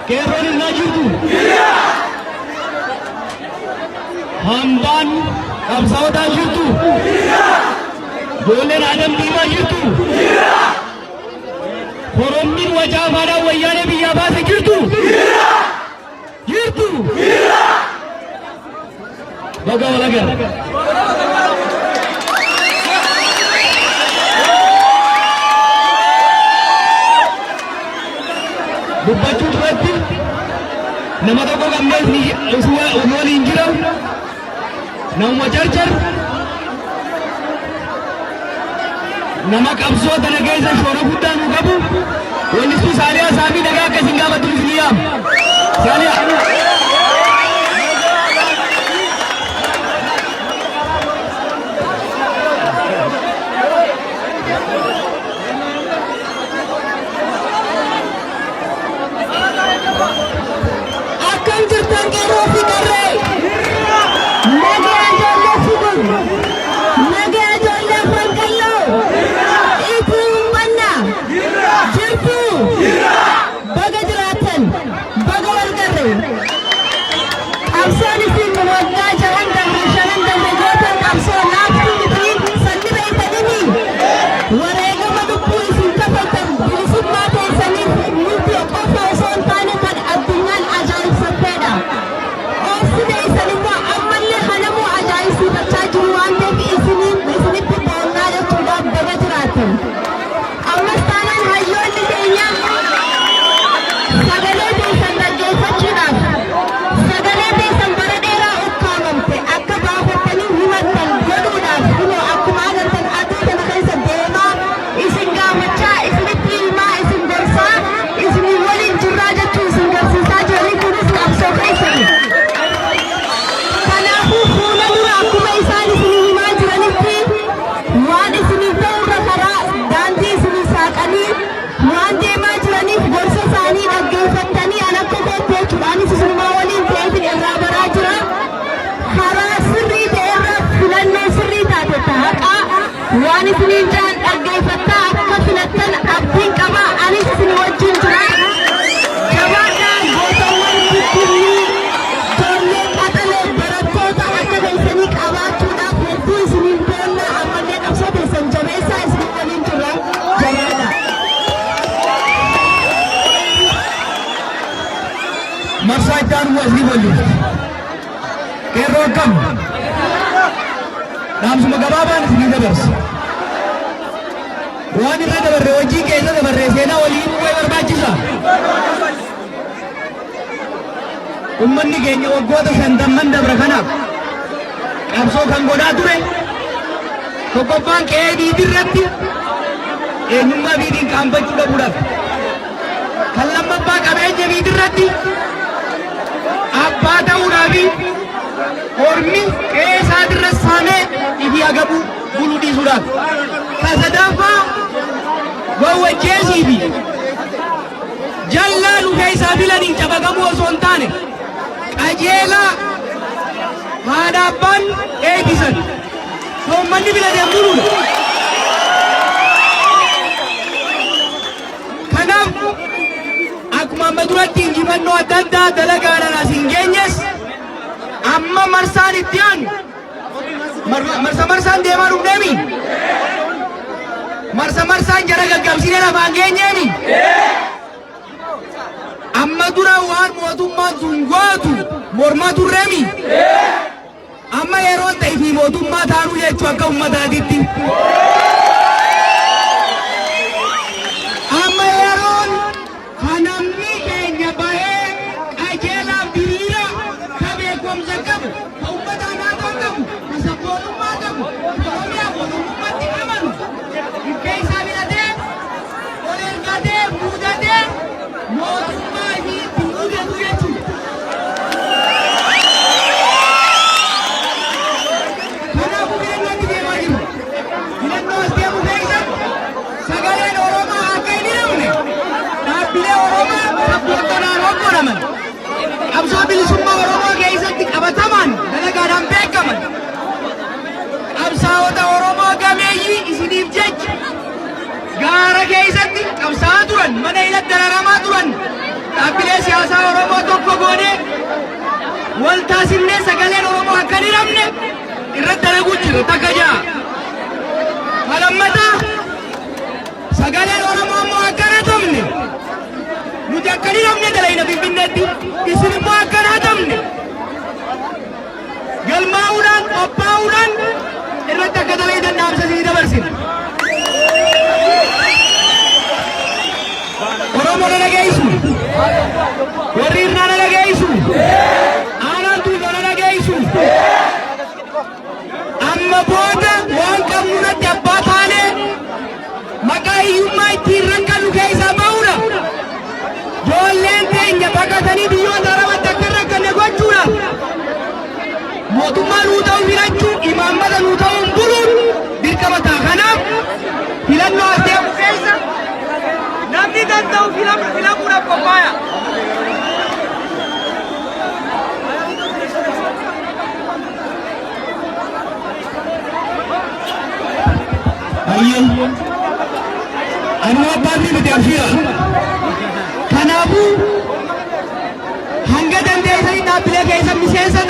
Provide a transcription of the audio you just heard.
Keroon na jirtu. Hambaan qabsaa'otaa jirtu. Ijoolleen Adam Diimaa jirtu. Oromtiin wacaafaadhaan wayyaanee biyyaa baase jirtu. Jirtu. Baga wal agarra. Dubbachuu duratti nama tokko gammachuun osoo waliin jiran nama carcar nama qabsoo tana keessa shoora guddaa nu qabu weellistuu Saaliyaa Saamii nagaa akkasiin gaafatu ni yaam. Saaliyaa. Waan isiniin jaan dhaggeeffattaa akka filattan abdiin qaba. Anis isin wajjin jira. Jabaadhaan gootawwan guddinni ijoollee qaxalee barattoota akka keessanii qabaachuudhaaf hedduu isiniin boonna ammallee qabsoo keessan jabeessaa isin waliin jira. Jabaadha. Marsaa iddaan wasni waliin. Qeerroo akkam. Dhaamsuma gabaabaan isinii dabarsa. Waan irra dabarre hojii keessa dabarre seenaa waliin bu'ee barbaachisa. Uummanni keenya waggoota 50 dabre kanaaf qabsoo kan godhaa ture. Tokkoffaan qe'ee biitii irratti eenyummaa biitiin qaanfachuu dhabuudhaaf. Kan lammaffaa qabeenya biitii irratti abbaa ta'uudhaafi ormi qe'ee isaatirra saamee ifi agabuu buluu dhiisuudhaaf. Kan sadaffaa wawwajjeesii fi jallaa dhufee isaa filaniin cabaqamuu osoo hin taane qajeelaa haadha abbaan eebbisan uummanni filateen buluudha. Kanaaf akkuma amma duratti injifannoo adda addaa dalagaadhaan as hin geenyes amma marsaan itti aanu marsaan deemaa dhufneemi. Marsaan jara gaggabsiinee lafaan geenyeemi. Amma dura waan mootummaan sun gootu mormaa turreemi. Amma yeroo ta'e fi mootummaa taanuu jechuu akka uummataatitti. Amma yeroon kan namni keenya bahee qajeelaaf diriira ka beekumsa qabu ka uummataan haa qabu ka sabboonummaa qabu ka Oromiyaa mootummaatti amanu hirkee isaa filatee ol ergatee muudatee mootummaa fi itti muudatu jechuudha. Kanaafuu filannootti deemaa jiru. Filannoo as deemu keessatti sagaleen Oromoo akka hin hidhamne dhaabbilee Oromoo sabboontonaan hoggolaman qabsoo bilisummaa Oromoo keessatti qabataman dalagaadhaan beekaman qabsaa'ota Oromoo gameeyyii isiniif jecha gaara keessatti qabsaa'aa turan mana hidhatti dararamaa turan dhaabbilee siyaasaa taasifnee sagaleen Oromoo akka hin hidhamne irratti dalaguu jira takka ja'a. Malammataa sagaleen Oromoo immoo akka hin hatamne nuti akka hin hidhamne dalayna Finfinneetti isin immoo akka hin hatamne galmaa'uudhaan qophaa'uudhaan irratti akka dalaydan dhaamsa isinii dabarsina. Oromoo na dhageessu, warri irraa na dhageessu, aanaan tuuta na dhageessu. Amma booda waan qabnu natti abbaa taane maqaa hiyyummaa ittiin rakkannu keessaa ba'uudha. Ijoolleen teenya baqatanii biyyoota arabatti akka hin rakkanne gochuudhaaf mootummaa nuu ta'u filachuu, imaammata nuu ta'uun buluun dirqama ta'a. Kanaaf filannoo as deemu keessa namni danda'u filamuudhaaf qophaa'aa. Anu abbaan miti abshira. Kanaafuu hanga dandeessanii dhaabbilee keessa miseensa